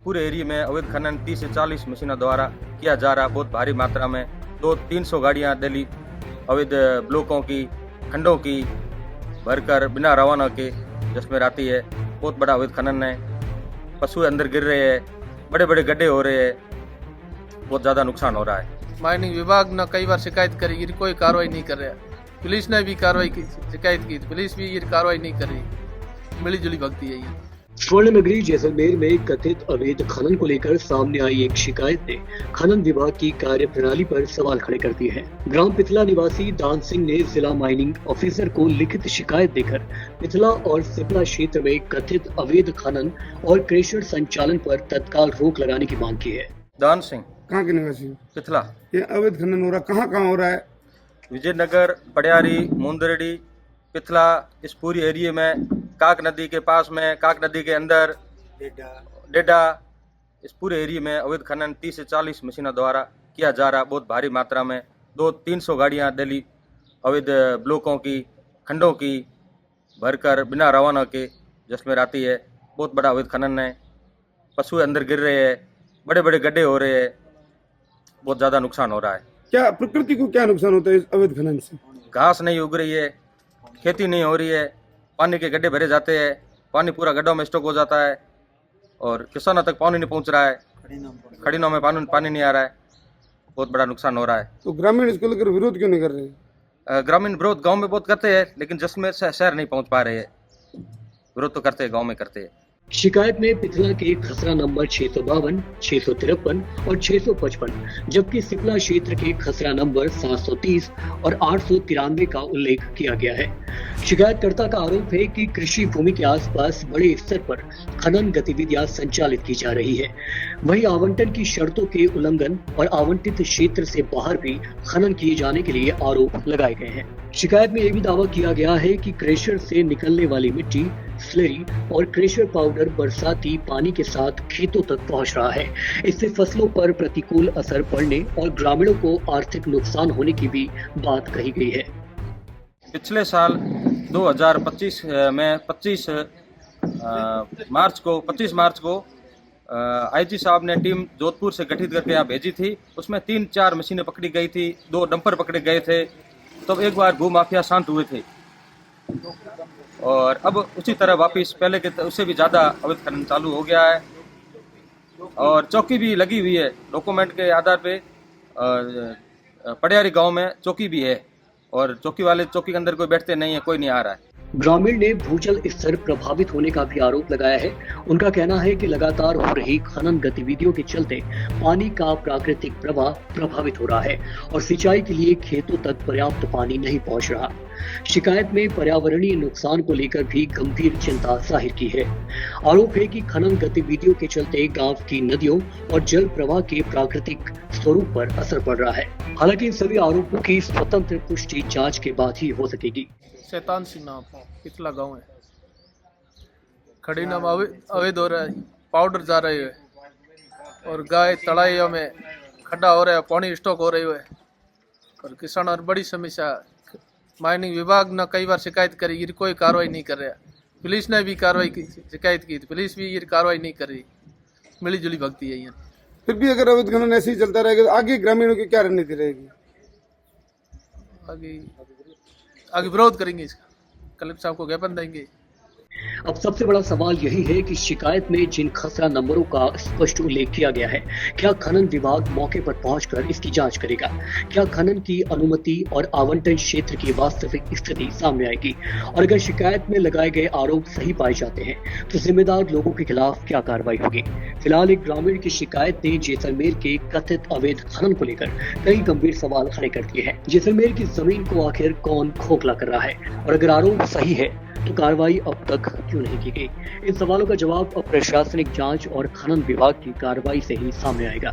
पूरे एरिया में अवैध खनन 30 से 40 मशीनों द्वारा किया जा रहा, बहुत भारी मात्रा में 200-300 गाड़ियां डेली अवैध ब्लॉकों की, खंडों की भरकर बिना रवाना के जसमेर आती है। बहुत बड़ा अवैध खनन है, पशु अंदर गिर रहे हैं, बड़े बड़े गड्ढे हो रहे हैं, बहुत ज़्यादा नुकसान हो रहा है। माइनिंग विभाग ने कई बार शिकायत करी, कोई कार्रवाई नहीं कर रहा। पुलिस ने भी कार्रवाई की, शिकायत की, पुलिस भी ये कार्रवाई नहीं कर रही, मिली जुली भगती है ये। स्वर्ण नगरी जैसलमेर में कथित अवैध खनन को लेकर सामने आई एक शिकायत ने खनन विभाग की कार्यप्रणाली पर सवाल खड़े कर दिए हैं। ग्राम पिथला निवासी दान सिंह ने जिला माइनिंग ऑफिसर को लिखित शिकायत देकर पिथला और सिपला क्षेत्र में कथित अवैध खनन और क्रेशर संचालन पर तत्काल रोक लगाने की मांग की है। दान सिंह कहाँ के निवासी? पिथला। ये अवैध खनन हो रहा, कहाँ हो रहा है? विजयनगर, पड़ियारी, मुंदरडी, पिथला, इस पूरी एरिया में, काक नदी के पास में, काक नदी के अंदर, डेडा, इस पूरे एरिया में अवैध खनन 30 से 40 मशीनों द्वारा किया जा रहा, बहुत भारी मात्रा में 200-300 गाड़ियां डेली अवैध ब्लॉकों की, खंडों की भरकर बिना रवाना के जसमेर आती है। बहुत बड़ा अवैध खनन है, पशु अंदर गिर रहे हैं, बड़े बड़े गड्ढे हो रहे हैं, बहुत ज़्यादा नुकसान हो रहा है। क्या प्रकृति को क्या नुकसान होता है इस अवैध खनन से? घास नहीं उग रही है, खेती नहीं हो रही है, पानी के गड्ढे भरे जाते हैं, पानी पूरा गड्ढों में स्टॉक हो जाता है और किसानों तक पानी नहीं पहुंच रहा है, खड़ीनों में पानी नहीं आ रहा है, बहुत बड़ा नुकसान हो रहा है। तो ग्रामीण इसको लेकर विरोध क्यों नहीं कर रहे? ग्रामीण विरोध गांव में बहुत करते हैं, लेकिन जसमेर शहर नहीं पहुंच पा रहे हैं। विरोध तो करते हैं, गाँव में करते हैं। शिकायत में पिथला के खसरा नंबर 652, 653 और 655, जबकि सिपला क्षेत्र के खसरा नंबर 730 और 893 का उल्लेख किया गया है। शिकायतकर्ता का आरोप है कि कृषि भूमि के आसपास बड़े स्तर पर खनन गतिविधियां संचालित की जा रही है। वहीं आवंटन की शर्तों के उल्लंघन और आवंटित क्षेत्र से बाहर भी खनन किए जाने के लिए आरोप लगाए गए हैं। शिकायत में यह भी दावा किया गया है कि क्रेशर से निकलने वाली मिट्टी, स्लरी और क्रेशर पाउडर बरसाती पानी के साथ खेतों तक पहुंच रहा है। इससे फसलों पर प्रतिकूल असर पड़ने और ग्रामीणों को आर्थिक नुकसान होने की भी बात कही गई है। पिछले साल 2025 में 25 मार्च को आईजी साहब ने टीम जोधपुर से गठित करके यहाँ भेजी थी। उसमें 3-4 मशीनें पकड़ी गई थी, 2 डंपर पकड़े गए थे। तब एक बार भू माफिया शांत हुए थे और अब उसी तरह वापिस पहले के उससे भी ज़्यादा अवैध खनन चालू हो गया है और चौकी भी लगी हुई है। डॉक्यूमेंट के आधार पे पड़ियारी गांव में चौकी भी है और चौकी के अंदर कोई बैठते नहीं है, कोई नहीं आ रहा है। ग्रामीण ने भूजल स्तर प्रभावित होने का भी आरोप लगाया है। उनका कहना है कि लगातार हो रही खनन गतिविधियों के चलते पानी का प्राकृतिक प्रवाह प्रभावित हो रहा है और सिंचाई के लिए खेतों तक पर्याप्त पानी नहीं पहुंच रहा। शिकायत में पर्यावरणीय नुकसान को लेकर भी गंभीर चिंता जाहिर की है। आरोप है कि खनन गतिविधियों के चलते गांव की नदियों और जल प्रवाह के प्राकृतिक स्वरूप पर असर पड़ रहा है। हालांकि इन सभी आरोपों की स्वतंत्र पुष्टि जांच के बाद ही हो सकेगी। शैतान सिंह नाम, पिथला गाँव है। खड़ी नाम अवैध हो रहा है, पाउडर जा रही है और गाय तड़ाइयों में खड्डा हो रहा है, पानी स्टॉक हो रही है और किसान और बड़ी समस्या। माइनिंग विभाग ने कई बार शिकायत करी, कोई कार्रवाई नहीं कर रहा। पुलिस ने भी कार्रवाई की, शिकायत की, पुलिस भी ये कार्रवाई नहीं कर रही, मिली जुली भगती है ये। फिर भी अगर अवैध खनन ऐसे ही चलता रहेगा तो आगे ग्रामीणों की क्या रणनीति रहेगी? आगे विरोध करेंगे, इसका कलेक्टर साहब को ज्ञापन देंगे। अब सबसे बड़ा सवाल यही है कि शिकायत में जिन खसरा नंबरों का स्पष्ट उल्लेख किया गया है, क्या खनन विभाग मौके पर पहुंचकर इसकी जांच करेगा? क्या खनन की अनुमति और आवंटन क्षेत्र की वास्तविक स्थिति सामने आएगी? और अगर शिकायत में लगाए गए आरोप सही पाए जाते हैं तो जिम्मेदार लोगों के खिलाफ क्या कार्रवाई होगी? फिलहाल एक ग्रामीण की शिकायत ने जैसलमेर के कथित अवैध खनन को लेकर कई गंभीर सवाल खड़े कर दिए हैं। जैसलमेर की जमीन को आखिर कौन खोखला कर रहा है और अगर आरोप सही है तो कार्रवाई अब तक क्यों नहीं की गई? इन सवालों का जवाब अब प्रशासनिक जांच और खनन विभाग की कार्रवाई से ही सामने आएगा।